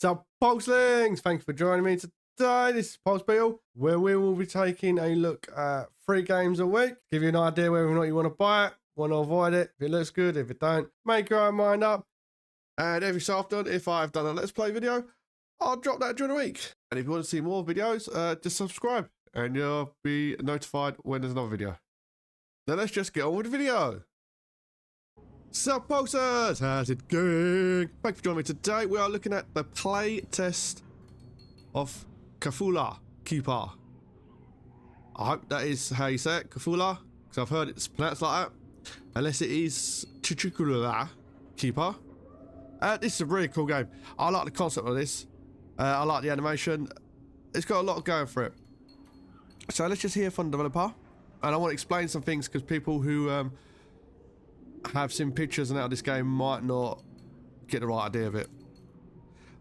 So, Pulselings, thanks for joining me today. This is PulseBeetle, where we will be taking a look at 3 games a week. Give you an idea whether or not you want to buy it, want to avoid it. If it looks good, if it don't, make your own mind up. And every so often, if I've done a Let's Play video, I'll drop that during the week. And if you want to see more videos, just subscribe and you'll be notified when there's another video. Now let's just get on with the video. Sup, Pulsers? How's it going? Thanks for joining me today. We are looking at the play test of CTHULHU Keeper. I hope that is how you say it, CTHULHU, because I've heard it's pronounced like that. Unless it is CTHULHU Keeper. This is a really cool game. I like the concept of this. I like the animation. It's got a lot going for it. So let's just hear from the developer. And I want to explain some things because people who have seen pictures and out of this game might not get the right idea of it.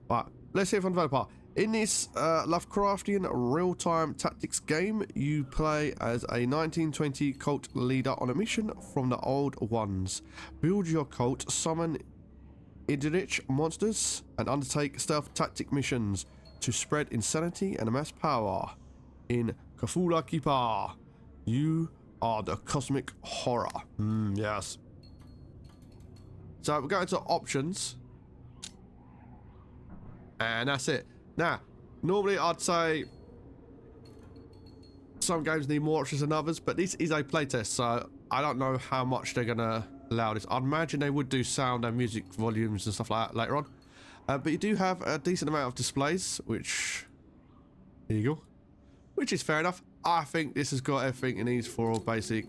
But let's hear from the developer. In this Lovecraftian real-time tactics game, you play as a 1920 cult leader on a mission from the old ones. Build your cult, summon eldritch monsters, and undertake stealth tactic missions to spread insanity and amass power. In CTHULHU Keeper, you are the cosmic horror. Yes. So we're going to options. And that's it. Now, normally I'd say some games need more options than others, but this is a playtest, so I don't know how much they're going to allow this. I'd imagine they would do sound and music volumes and stuff like that later on. But you do have a decent amount of displays, which... There you go. Which is fair enough. I think this has got everything it needs for a basic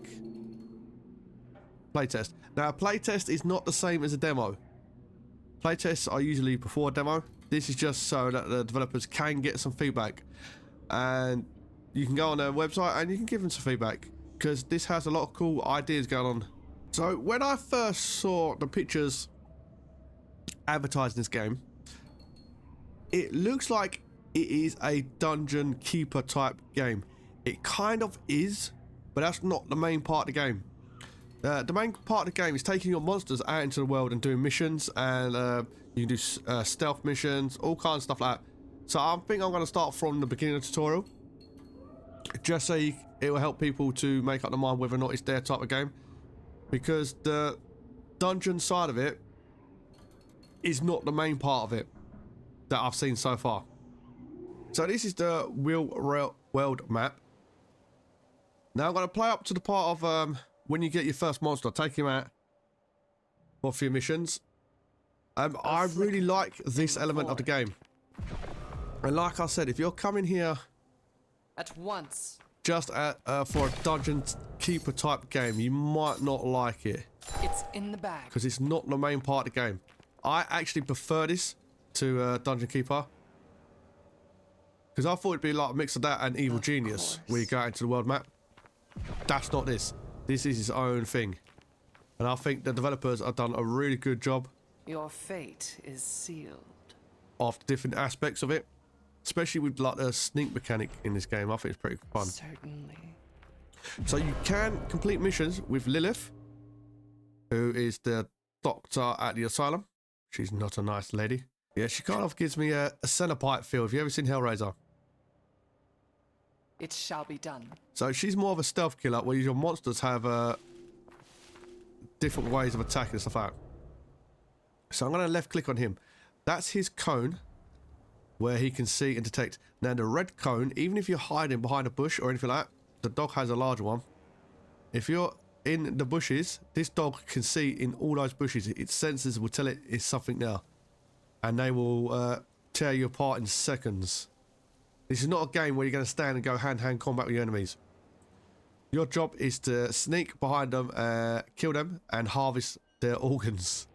playtest. Now, a playtest is not the same as a demo. Playtests are usually before a demo. This is just so that the developers can get some feedback. And you can go on their website and you can give them some feedback. Because this has a lot of cool ideas going on. So, when I first saw the pictures advertised in this game, it looks like it is a dungeon keeper type game. It kind of is, but that's not the main part of the game. The main part of the game is taking your monsters out into the world and doing missions, and you can do stealth missions, all kinds of stuff like that. So I think I'm going to start from the beginning of the tutorial, just so it will help people to make up their mind whether or not it's their type of game. Because the dungeon side of it is not the main part of it that I've seen so far. So this is the real world map. Now I'm going to play up to the part of when you get your first monster, take him out for a few missions. I really like this element of the game. And like I said, if you're coming here at once just for a dungeon keeper type game, you might not like it. It's in the bag. Because it's not the main part of the game. I actually prefer this to Dungeon Keeper. Because I thought it'd be like a mix of that and Evil Genius, where you go out into the world map. That's not this. This is its own thing. And I think the developers have done a really good job. Your fate is sealed. Of the different aspects of it. Especially with like the sneak mechanic in this game. I think it's pretty fun. Certainly. So you can complete missions with Lilith, who is the doctor at the asylum. She's not a nice lady. Yeah, she kind of gives me a centipede feel. Have you ever seen Hellraiser? It shall be done. So she's more of a stealth killer, where your monsters have different ways of attacking and stuff like that. So I'm going to left click on him. That's his cone, where he can see and detect. Now the red cone, even if you're hiding behind a bush or anything like that, the dog has a larger one. If you're in the bushes, this dog can see in all those bushes. Its sensors will tell it it's something now. And they will tear you apart in seconds. This is not a game where you're going to stand and go hand-to-hand combat with your enemies. Your job is to sneak behind them, kill them, and harvest their organs.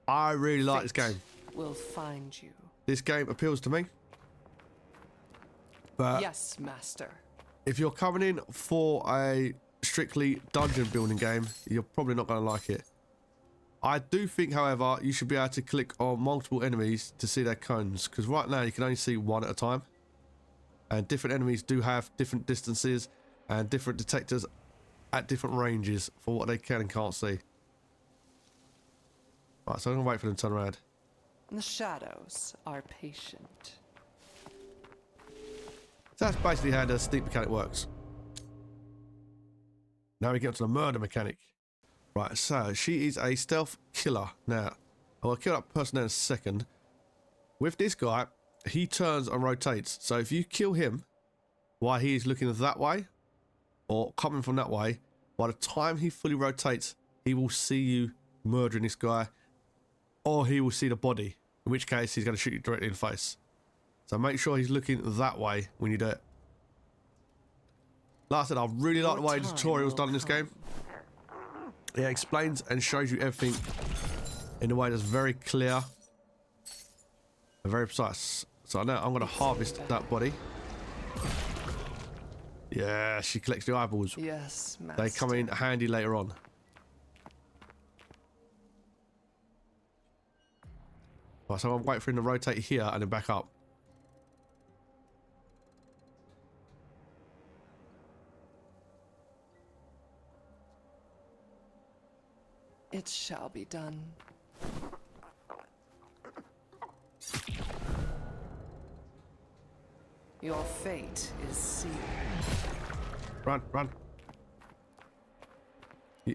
I really like this game. Will find you. This game appeals to me. But yes, master. If you're coming in for a strictly dungeon building game, you're probably not going to like it. I do think, however, you should be able to click on multiple enemies to see their cones, because right now you can only see one at a time. And different enemies do have different distances and different detectors at different ranges for what they can and can't see. Right, so I'm going to wait for them to turn around. The shadows are patient. So that's basically how the sneak mechanic works. Now we get to the murder mechanic. Right, so she is a stealth killer. Now, I'll kill that person in a second. With this guy, he turns and rotates. So if you kill him while he is looking that way or coming from that way, by the time he fully rotates, he will see you murdering this guy, or he will see the body, in which case he's going to shoot you directly in the face. So make sure he's looking that way when you do it. Like I said, I really like the way the tutorial's done in this game. It explains and shows you everything in a way that's very clear and very precise. So now I'm going to harvest that body. Yeah, she collects the eyeballs. Yes, master. They come in handy later on. Right, so I'm waiting for him to rotate here and then back up. It shall be done. Your fate is sealed. Run, run.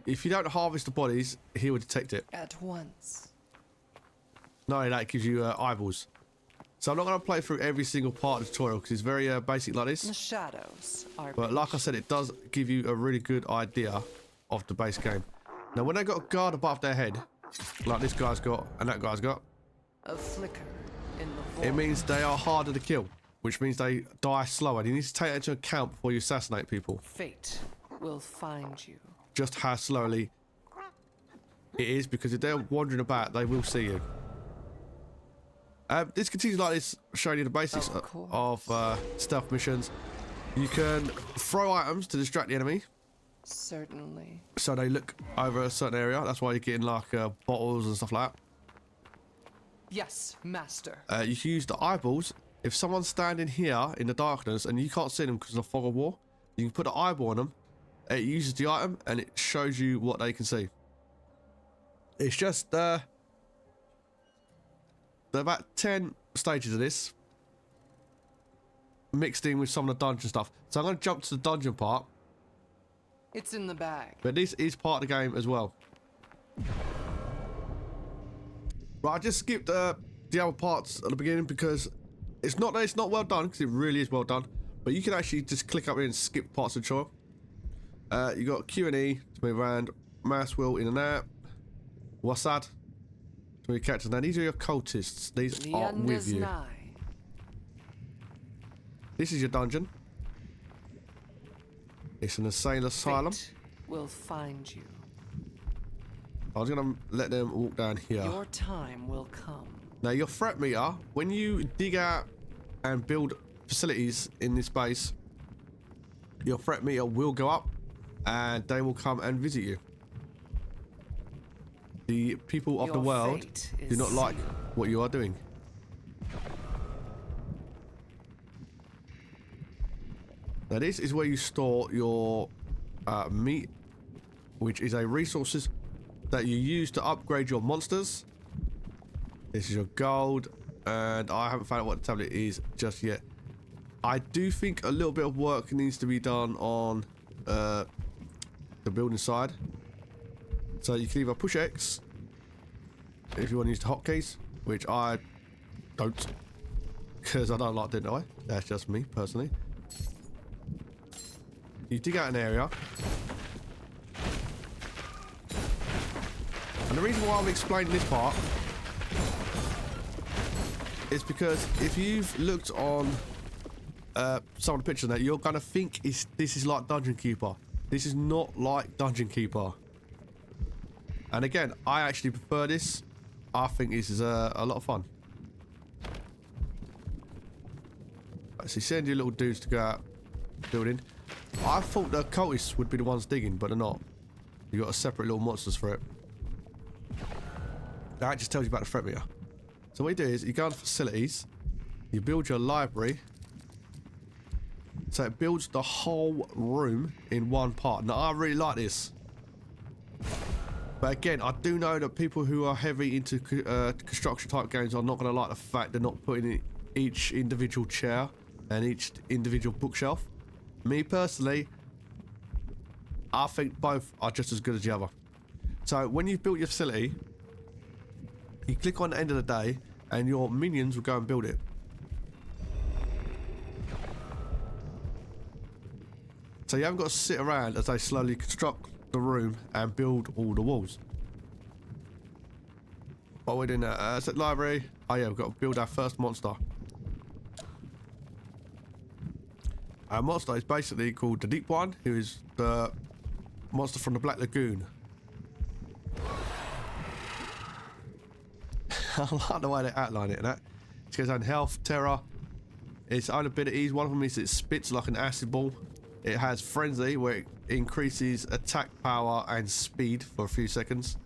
If you don't harvest the bodies, he will detect it. At once. Not only that, it gives you eyeballs. So I'm not going to play through every single part of the tutorial because it's very basic like The this. shadows are But like I said, it does give you a really good idea of the base game. Now, when they got a guard above their head, like this guy's got and that guy's got, a flicker in the void. it means they are harder to kill, which means they die slower. You need to take that into account before you assassinate people. Fate will find you. Just how slowly it is, because if they're wandering about, they will see you. This continues like this, showing you the basics of stealth missions. You can throw items to distract the enemy, Certainly. so they look over a certain area. That's why you're getting like bottles and stuff like Yes, master. that. You can use the eyeballs. If someone's standing here in the darkness and you can't see them because of the fog of war, you can put the eyeball on them. It uses the item and it shows you what they can see. It's just there are about 10 stages of this, mixed in with some of the dungeon stuff. So I'm going to jump to the dungeon part. It's in the bag. But this is part of the game as well. Right, I just skipped the other parts at the beginning because it's not that it's not well done, because it really is well done. But you can actually just click up here and skip parts of the tutorial. You got Q and E to move around, mouse wheel in and out. What's that? To move your characters. Now these are your cultists. These The are end with is you. nigh. This is your dungeon. It's an insane asylum. Fate will find you. I was gonna let them walk down here. Your time will come. Now your threat meter, when you dig out and build facilities in this base, your threat meter will go up and they will come and visit you. The people of Your the world fate do is not like sealed. what you are doing. Now this is where you store your meat, which is a resources that you use to upgrade your monsters. This is your gold, and I haven't found out what the tablet is just yet. I do think a little bit of work needs to be done on the building side. So you can either push X if you want to use the hotkeys, which I don't, because I don't like doing it that way. That's just me personally. You dig out an area. And the reason why I'm explaining this part is because if you've looked on some of the pictures that, you're going to think this is like Dungeon Keeper. This is not like Dungeon Keeper. And again, I actually prefer this. I think this is a lot of fun. Right, so you send your little dudes to go out building. I thought the cultists would be the ones digging, but they're not. You got a separate little monsters for it. That just tells you about the threat meter. So what you do is you go into facilities, you build your library. So it builds the whole room in one part. Now I really like this. But again, I do know that people who are heavy into construction type games are not going to like the fact they're not putting in each individual chair and each individual bookshelf. Me personally, I think both are just as good as the other. So when you've built your facility, you click on the end of the day and your minions will go and build it. So you haven't got to sit around as they slowly construct the room and build all the walls. What we're doing at the library. Oh yeah, we've got to build our first monster. Our monster is basically called the Deep One, who is the monster from the Black Lagoon. I like the way they outline it and that. It goes on health, terror. Its own abilities, one of them is it spits like an acid ball. It has frenzy, where it increases attack power and speed for a few seconds.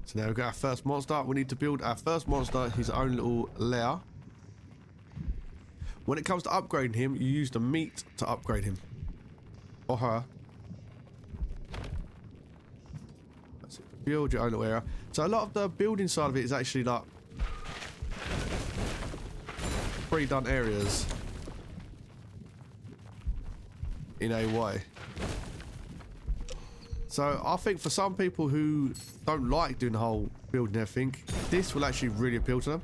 So now we've got our first monster. We need to build our first monster his own little lair. When it comes to upgrading him, you use the meat to upgrade him. Or her. That's it. Build your own little area. So a lot of the building side of it is actually like pre-done areas in a way. So I think for some people who don't like doing the whole building everything, this will actually really appeal to them.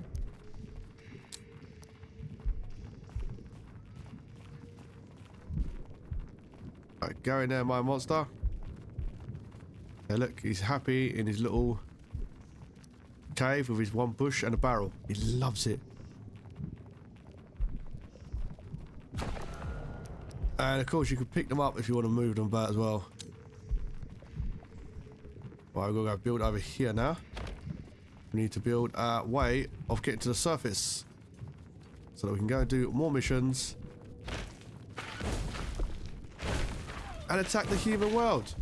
Right, go in there, my monster. Yeah, look, he's happy in his little cave with his one bush and a barrel. He loves it. And of course you can pick them up if you want to move them back as well. Right, we're gonna go build over here now. We need to build a way of getting to the surface so that we can go and do more missions and attack the human world.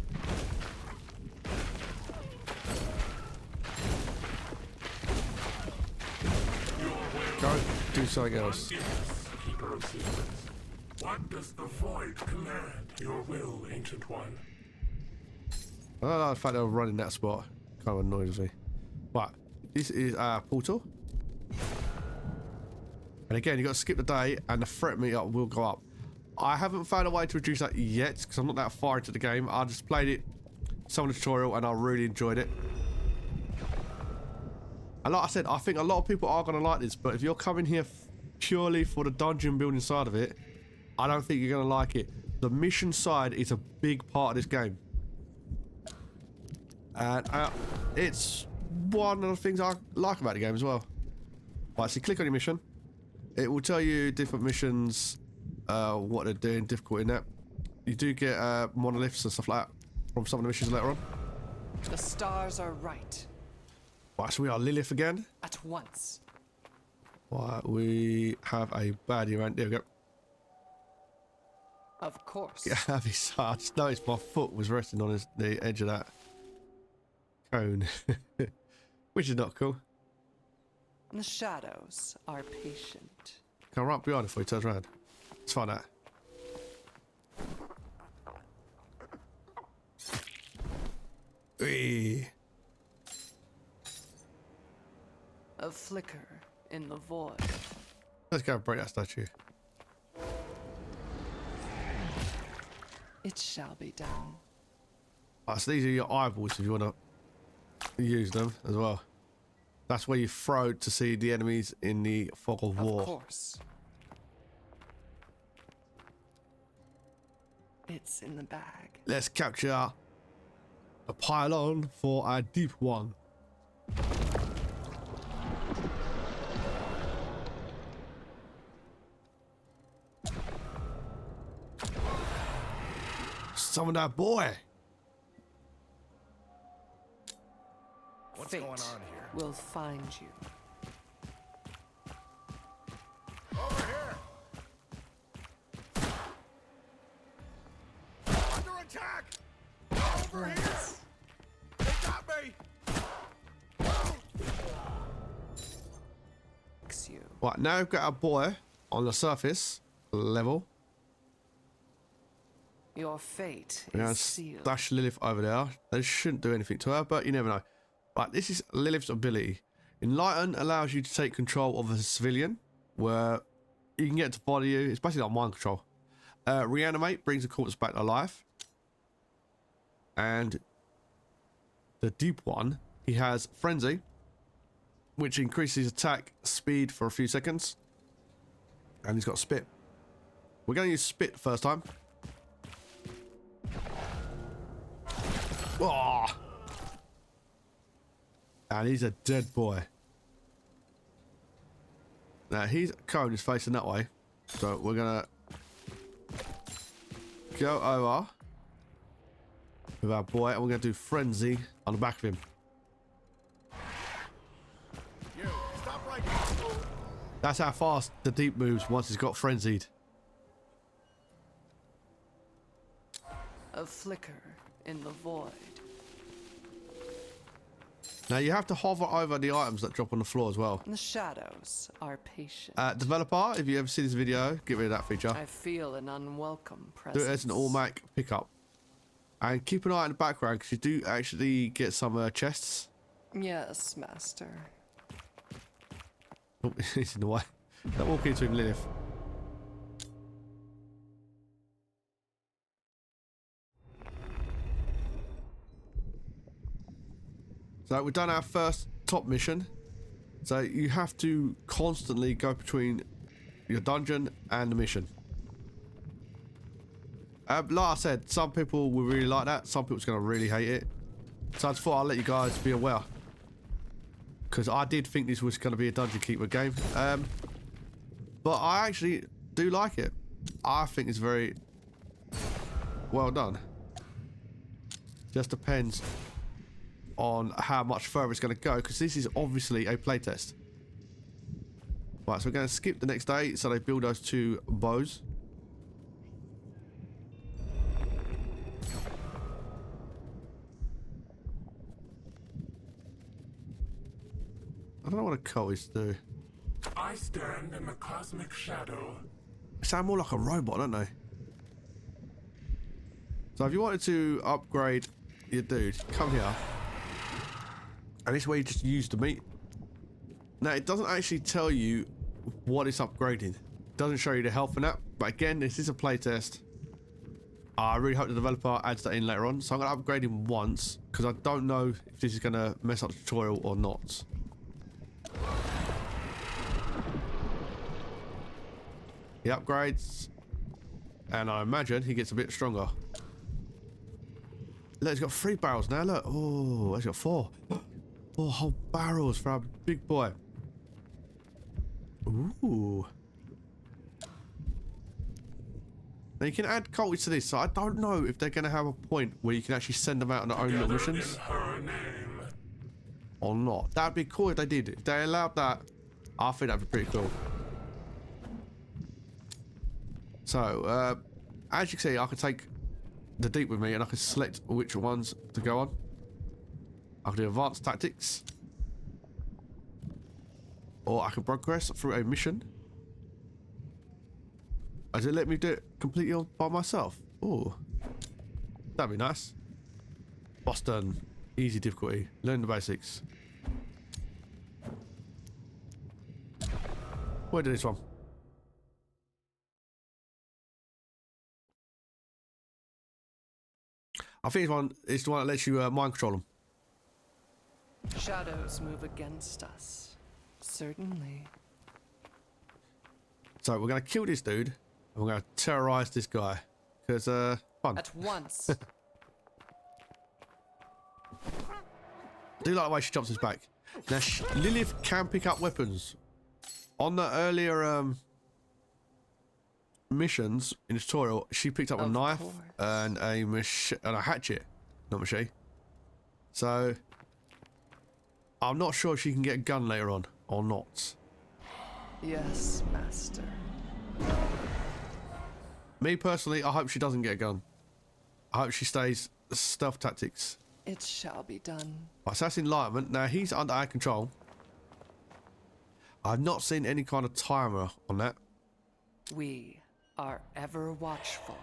Go do something else. Keeper of secrets. What does the void command? Your will, ancient one. I don't know the fact they were running that spot. Kind of annoys me. But this is our portal. And again, you got to skip the day and the threat meter will go up. I haven't found a way to reduce that yet because I'm not that far into the game. I just played it, some of the tutorial, and I really enjoyed it. And like I said, I think a lot of people are going to like this, but if you're coming here purely for the dungeon building side of it, I don't think you're going to like it. The mission side is a big part of this game. And it's one of the things I like about the game as well. Right, so you click on your mission. It will tell you different missions, what they're doing, difficult in that. You do get monoliths and stuff like that from some of the missions later on. The stars are right. Right, so we are Lilith again. At once. Right, we have a baddie around. There we go. Of course. Yeah, I just noticed my foot was resting on the edge of that cone, which is not cool. The shadows are patient. Come right behind if he turns around. Let's find out. Whee. A flicker in the void. Let's go and break that statue. It shall be done. Right, so these are your eyeballs if you want to use them as well. That's where you throw to see the enemies in the fog of war. Of course. It's in the bag. Let's capture a pylon for our Deep One. Summon that boy. What's Fate going on here? will find you. Over here! Under attack! Over here! They got me! You. Right, now we've got our boy on the surface level. Your fate We're going is to sealed. stash Lilith over there. They shouldn't do anything to her, but you never know. Right, this is Lilith's ability. Enlighten allows you to take control of a civilian, where you can get to body you. It's basically like mind control. Reanimate brings the corpse back to life. And the deep one, he has Frenzy, which increases attack speed for a few seconds. And he's got Spit. We're going to use Spit first time. Oh! And he's a dead boy. Now, his cone is facing that way. So we're going to go over with our boy, and we're going to do Frenzy on the back of him. That's how fast the deep moves once he's got frenzied. A flicker in the void. Now you have to hover over the items that drop on the floor as well. The shadows are patient. Developer, if you ever see this video, get rid of that feature. I feel an unwelcome Do presence. it as an all-Mac pickup. And keep an eye in the background because you do actually get some chests. Yes, master. Oh, he's in the way. Don't walk into him, Lilith. So we've done our first top mission. So you have to constantly go between your dungeon and the mission. Like I said, some people will really like that. Some people's going to really hate it. So I just thought I'd let you guys be aware. Because I did think this was going to be a Dungeon Keeper game. But I actually do like it. I think it's very well done. Just depends on how much further it's going to go, because this is obviously a playtest. Right, so we're going to skip the next day, so they build those two bows. I don't know what a cult is to do. I stand in the cosmic shadow. They sound more like a robot, don't they? So if you wanted to upgrade your dude, come here. And this way you just use the meat. Now it doesn't actually tell you what it's upgrading. It doesn't show you the health in that. But again, this is a playtest. I really hope the developer adds that in later on. So I'm going to upgrade him once, because I don't know if this is going to mess up the tutorial or not. He upgrades, and I imagine he gets a bit stronger. Look, he's got 3 barrels now, look. Oh, he's got 4. 4 whole barrels for our big boy. Ooh. Now you can add cultists to this, so I don't know if they're going to have a point where you can actually send them out on their own little missions. In her name. Or not. That'd be cool if they did. If they allowed that, I think that'd be pretty cool. So, as you can see, I can take the deep with me and I can select which ones to go on. I can do advanced tactics. Or I can progress through a mission. Does it let me do it completely all by myself? Oh, that'd be nice. Boston, easy difficulty. Learn the basics. Where did this one? I think it's the one that lets you mind control them. Shadows move against us. Certainly. So we're going to kill this dude, and we're going to terrorize this guy. Because, fun. At once. I do like the way she jumps his back. Now, Lilith can pick up weapons. On the earlier missions in the tutorial, she picked up a knife and a hatchet, not machete. So, I'm not sure if she can get a gun later on or not. Yes, master. Me personally, I hope she doesn't get a gun. I hope she stays stealth tactics. It shall be done. Right, so that's Enlightenment. Now he's under our control. I've not seen any kind of timer on that. We are ever watchful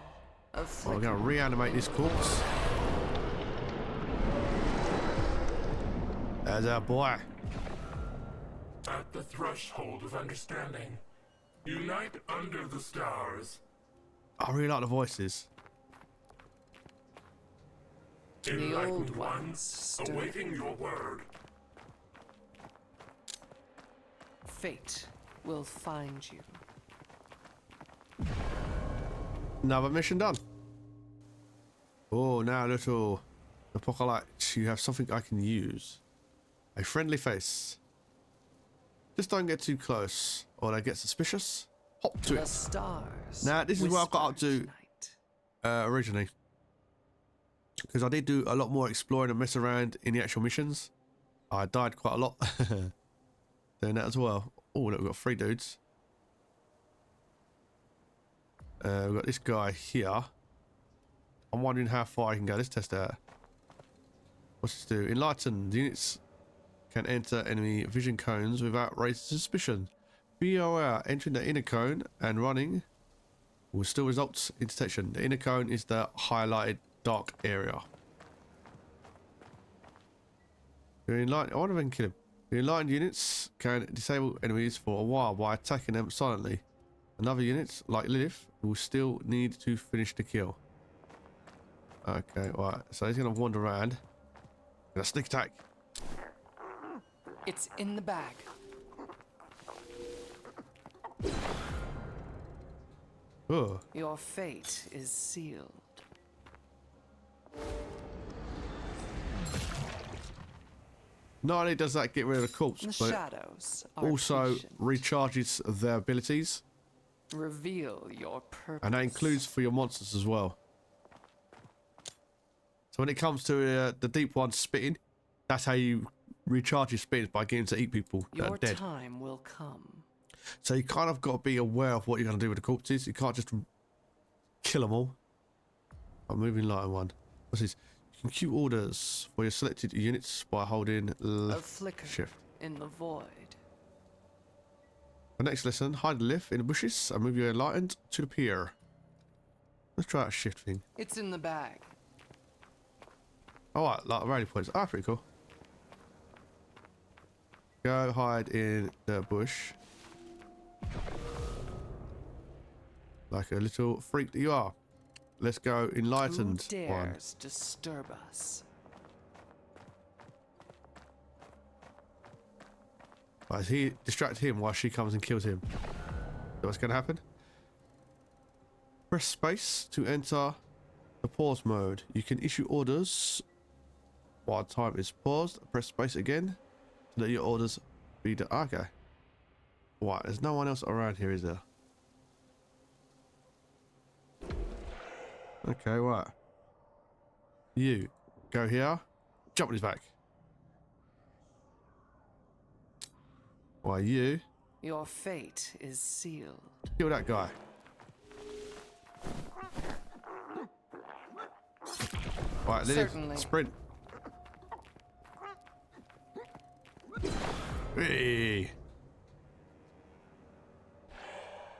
A Well, we're flicker. going to reanimate this corpse. There's our boy. At the threshold of understanding, unite under the stars. I really like the voices. Enlightened old ones, ones stir. awaiting your word. Fate will find you. Another mission done. Oh, now little apocalypse. You have something I can use. A friendly face. Just don't get too close, or they get suspicious. Hop to The it. stars. Now, this is what I got up whisper to tonight. originally. Because I did do a lot more exploring and mess around in the actual missions. I died quite a lot doing that as well. Oh, look, we've got 3 dudes. We've got this guy here. I'm wondering how far I can go. Let's test it out. What's this do? Enlightened units can enter enemy vision cones without raising suspicion. Be aware, entering the inner cone and running will still result in detection. The inner cone is the highlighted dark area. Your enlightened, I wonder if I can kill him. Your enlightened units can disable enemies for a while by attacking them silently. Another unit, like Lilith, will still need to finish the kill. Okay, right. So he's going to wander around. Gonna sneak attack. It's in the bag. Oh, Your fate is sealed. not only does that get rid of the corpse, The but shadows are also patient. recharges their abilities, Reveal your purpose. and that includes for your monsters as well. So when it comes to the deep one spitting, that's how you recharge your spitting, by getting to eat people that your are dead. time will come. So you kind of got to be aware of what you're going to do with the corpses. You can't just kill them all. I'm moving light on one. What's this? You can queue orders for your selected units by holding A left flicker shift. in the void. The next lesson, hide the lift in the bushes and move your enlightened to the pier. Let's try that shift thing. It's in the bag. Alright, like rally points. Ah, pretty cool. Go hide in the bush. Like a little freak that you are. Let's go enlightened Who one. dares disturb us? Right, he distract him while she comes and kills him. So what's going to happen? Press space to enter the pause mode. You can issue orders while time is paused. Press space again to let your orders be done. Okay. Right, there's no one else around here, is there? Okay, right. You go here. Jump on his back. Why you Your fate is sealed. kill that guy. Right, Lilith, Certainly. sprint. Hey.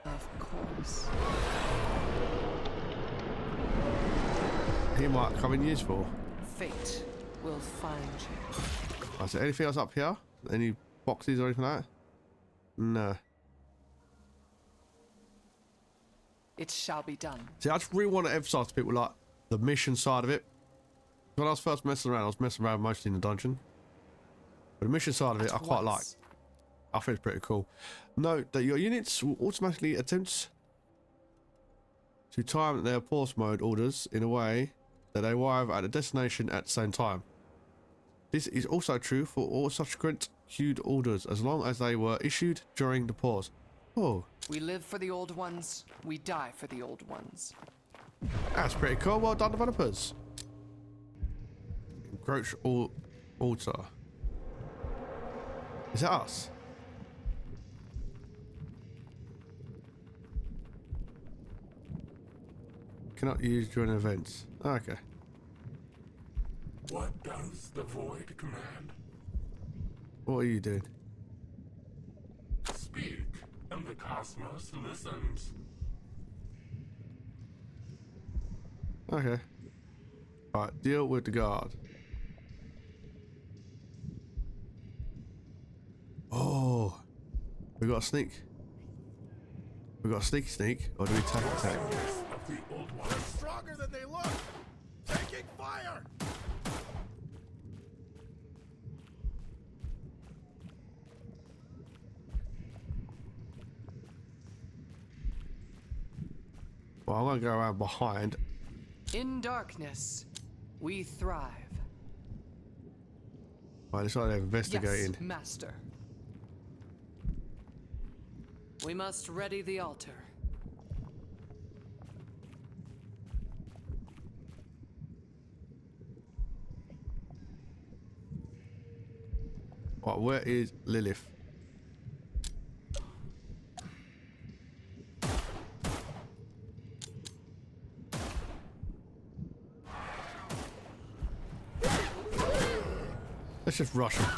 Of course. He might come in useful. Fate will find you. Is there anything else up here? Any boxes or anything like that? No. It shall be done. See, I just really want to emphasize to people like the mission side of it. When I was first messing around, I was messing around mostly in the dungeon. But the mission side of it, I quite like. Once. I think it's pretty cool. Note that your units will automatically attempt to time their pause mode orders in a way that they arrive at the destination at the same time. This is also true for all subsequent queued orders, as long as they were issued during the pause. Oh, We live for the old ones. We die for the old ones. that's pretty cool. Well done, developers. Encroach altar. Is that us? Cannot use during events. Okay. What does the void command? What are you doing? Speak, and the cosmos listens. Okay. Right, deal with the guard. Oh, we got a sneak. We got a sneaky sneak, or do we attack? Of the old one. They're stronger than they look! Taking fire! Well, I'm gonna go around behind. In darkness, we thrive. Right, let's start investigating. Yes, master. We must ready the altar. Right, where is Lilith? Let's just rush him.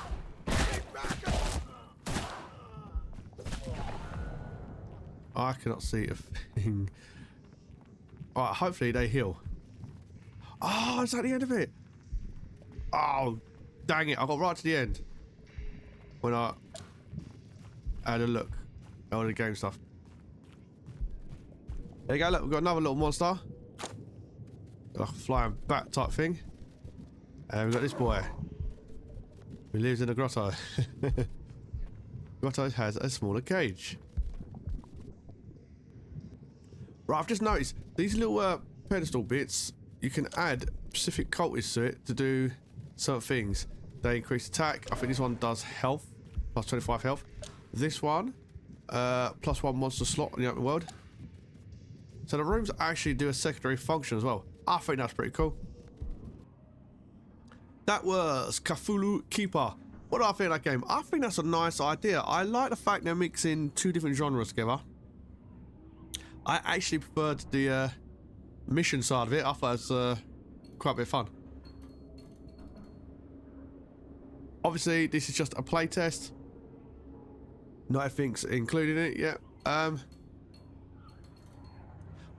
I cannot see a thing. Alright, hopefully they heal. Oh, it's at the end of it. Oh, dang it. I got right to the end. When I had a look at all the game stuff. There you go, look, we've got another little monster. Like a flying bat type thing. And we've got this boy. Who lives in a grotto. Grotto has a smaller cage. Right, I've just noticed these little pedestal bits, you can add specific cultists to it to do certain things. They increase attack. I think this one does health, plus 25 health. This one, plus 1 monster slot in the open world. So the rooms actually do a secondary function as well. I think that's pretty cool. That was CTHULHU Keeper. What do I think of that game? I think that's a nice idea. I like the fact they're mixing 2 different genres together. I actually preferred the mission side of it. I thought it was quite a bit of fun. Obviously, this is just a playtest. Not everything's included in it yet.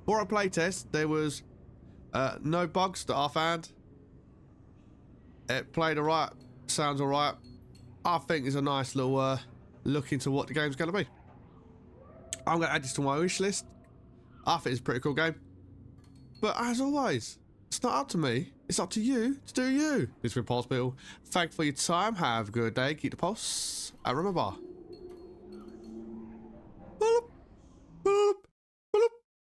For a playtest, there was no bugs that I found. It played alright, sounds alright. I think it's a nice little look into what the game's going to be. I'm going to add this to my wish list. I think it's a pretty cool game. But as always, it's not up to me. It's up to you to do you. This has been Pulsebeetle. Thank you for your time. Have a good day. Keep the pulse. And remember,